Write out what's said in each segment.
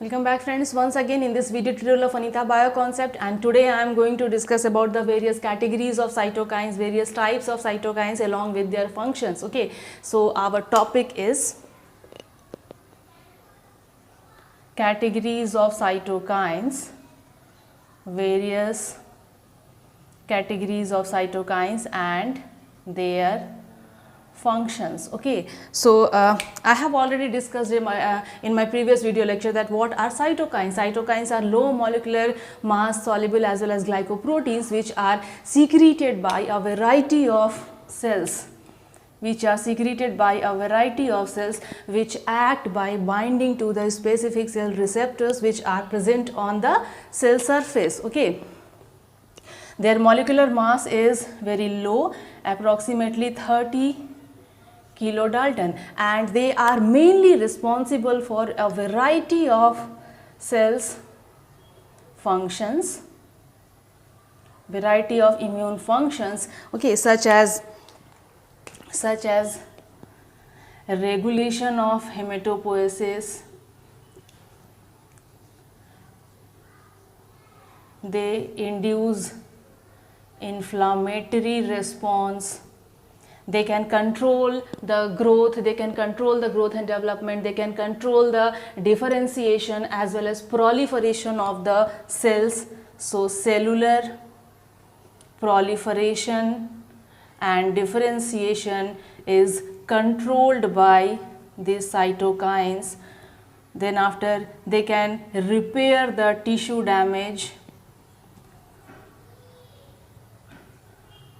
Welcome back friends, once again in this video tutorial of Anita Bioconcept, and today I am going to discuss about the various categories of cytokines, various types of cytokines along with their functions. Okay, so our topic is categories of cytokines, various categories of cytokines and their functions. Okay, so I have already discussed in my previous video lecture that what are cytokines. Cytokines are low molecular mass soluble as well as glycoproteins which are secreted by a variety of cells, which act by binding to the specific cell receptors which are present on the cell surface. Okay, their molecular mass is very low, approximately 30 kilodalton, and they are mainly responsible for a variety of cells functions, variety of immune functions, okay, such as regulation of hematopoiesis. They induce inflammatory response. They can control the growth, and development, they can control the differentiation as well as proliferation of the cells. So, cellular proliferation and differentiation is controlled by these cytokines. Then after, they can repair the tissue damage.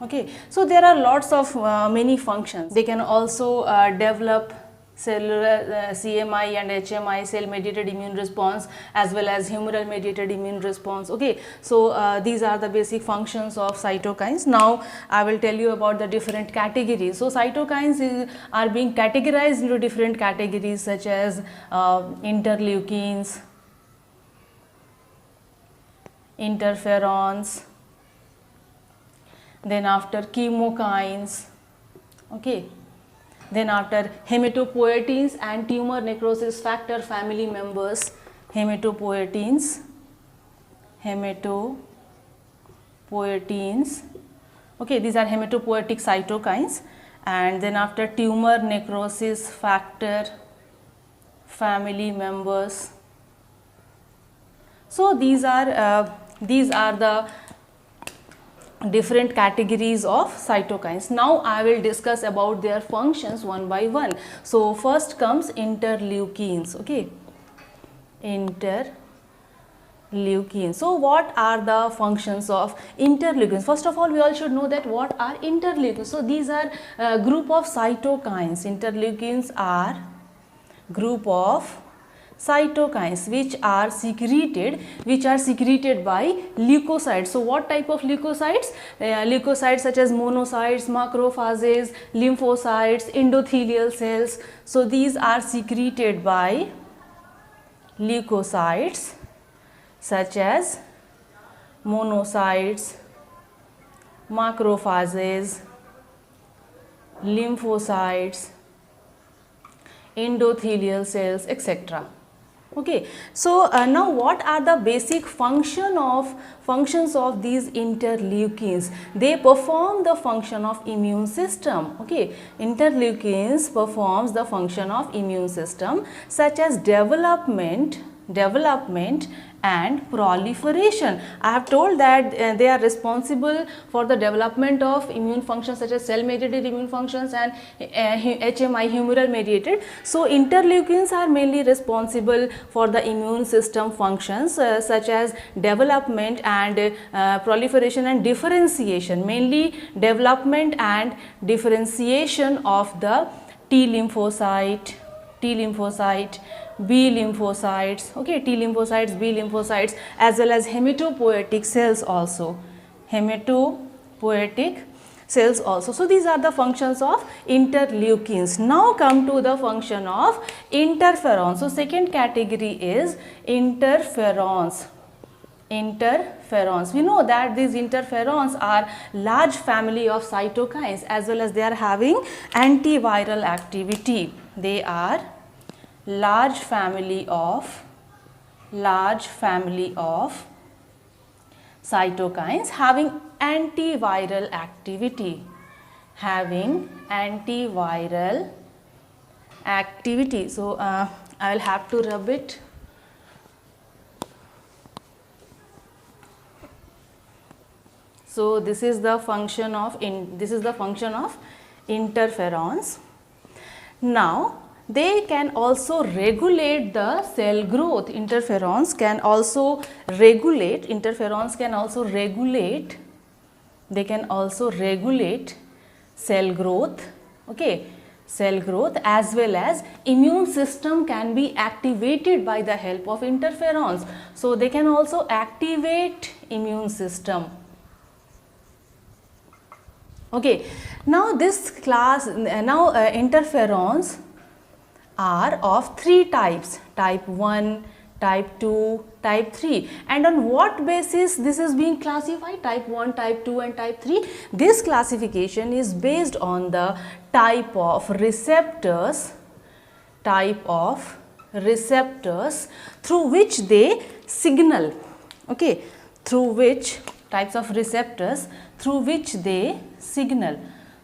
Okay, so there are lots of many functions. They can also develop cellular CMI and HMI, cell mediated immune response, as well as humoral mediated immune response. Okay, so these are the basic functions of cytokines. Now I will tell you about the different categories. So cytokines are being categorized into different categories such as interleukins, interferons, then after chemokines, okay, then after hematopoietins and tumor necrosis factor family members. Hematopoietins, okay, these are hematopoietic cytokines, and then after tumor necrosis factor family members. So these are the different categories of cytokines. Now I will discuss about their functions one by one. So first comes interleukins. Okay, interleukins. So what are the functions of interleukins? First of all, we all should know that what are interleukins. So these are a group of cytokines. Interleukins are group of cytokines which are secreted by leukocytes. So what type of leukocytes? Leukocytes such as monocytes, macrophages, lymphocytes, endothelial cells. So these are secreted by leukocytes such as monocytes, macrophages, lymphocytes, endothelial cells, etc. Okay, so now what are the basic functions of these interleukins? They perform the function of immune system. Okay, interleukins performs the function of immune system such as development and proliferation. I have told that they are responsible for the development of immune functions such as cell mediated immune functions and HMI, humoral mediated. So interleukins are mainly responsible for the immune system functions such as development and proliferation and differentiation, mainly development and differentiation of the T lymphocyte, B lymphocytes, okay, T lymphocytes, B lymphocytes, as well as hematopoietic cells also, So these are the functions of interleukins. Now come to the function of interferons. So second category is interferons. We know that these interferons are large family of cytokines as well as they are having antiviral activity. They are large family of large family of cytokines having antiviral activity, having antiviral activity. So I will have to rub it. So this is the function of interferons. Now they can also regulate the cell growth. Interferons can also regulate. They can also regulate cell growth. Okay, cell growth, as well as immune system can be activated by the help of interferons. So they can also activate immune system. Okay, now this class, interferons are of three types: type 1, type 2, type 3. And on what basis this is being classified? Type 1, type 2 and type 3. This classification is based on the type of receptors through which they signal. Okay, through which types of receptors through which they signal.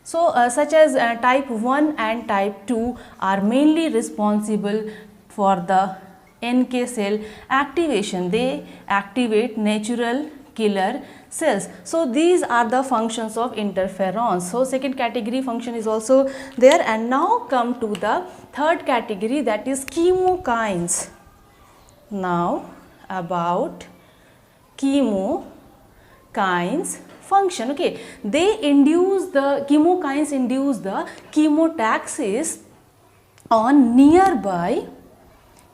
So such as type 1 and type 2 are mainly responsible for the NK cell activation. They activate natural killer cells. So these are the functions of interferons. So second category function is also there. And now come to the third category, that is chemokines. Now about chemokines function. Okay, chemokines induce the chemotaxis on nearby.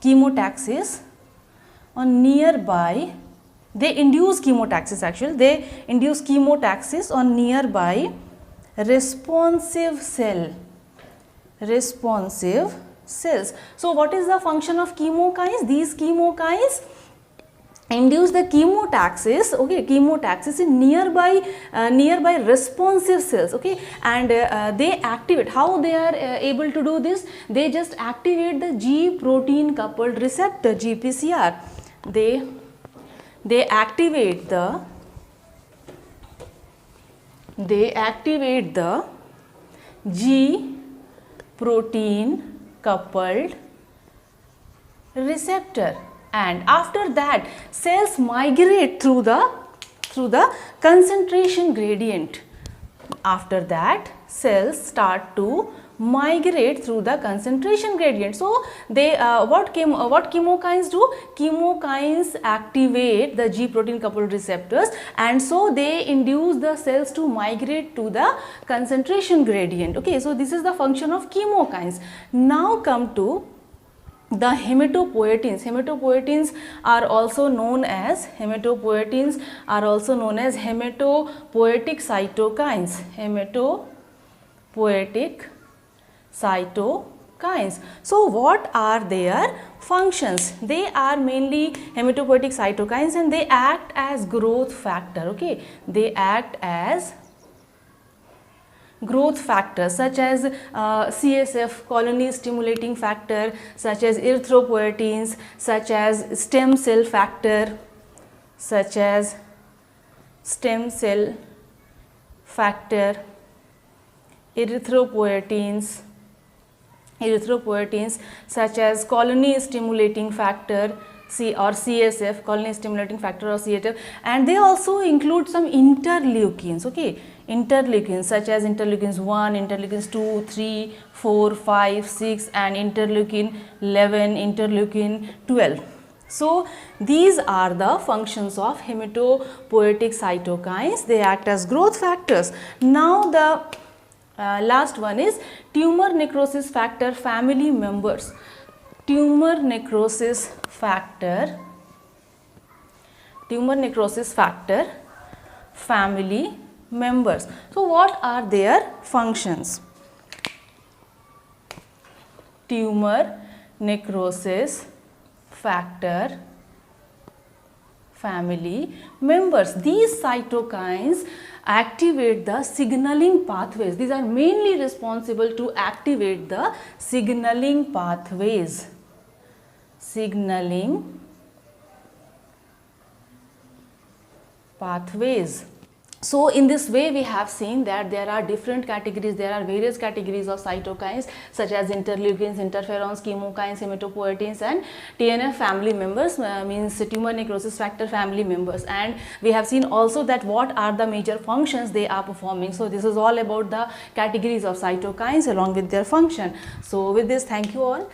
They induce chemotaxis on nearby responsive cells. So what is the function of chemokines? These chemokines induce the chemotaxis, in nearby responsive cells, and they activate. How they are able to do this? They just activate the G protein coupled receptor, GPCR. They activate the G protein coupled receptor, and after that cells migrate through the concentration gradient. After that cells start to migrate through the concentration gradient. So they what chemokines do? Chemokines activate the G protein coupled receptors, and so they induce the cells to migrate to the concentration gradient. Okay, so this is the function of chemokines. Now come to the hematopoietins. Hematopoietins are also known as hematopoietic cytokines. So what are their functions? They are mainly hematopoietic cytokines, and they act as growth factor. Okay, they act as growth factors such as CSF, colony stimulating factor, such as erythropoietins, such as stem cell factor, erythropoietins such as colony stimulating factor, CSF, colony stimulating factor or CSF, and they also include some interleukins. Okay, interleukins such as interleukins 1, interleukins 2, 3, 4, 5, 6 and interleukin 11, interleukin 12. So these are the functions of hematopoietic cytokines. They act as growth factors. Now the last one is tumor necrosis factor family members. Tumor necrosis factor family members. So what are their functions? Tumor necrosis factor family members. These cytokines activate the signaling pathways. These are mainly responsible to activate the signaling pathways. Signaling pathways. So in this way we have seen that there are different categories, there are various categories of cytokines such as interleukins, interferons, chemokines, hematopoietins and TNF family members, means tumor necrosis factor family members, and we have seen also that what are the major functions they are performing. So this is all about the categories of cytokines along with their function. So with this, thank you all.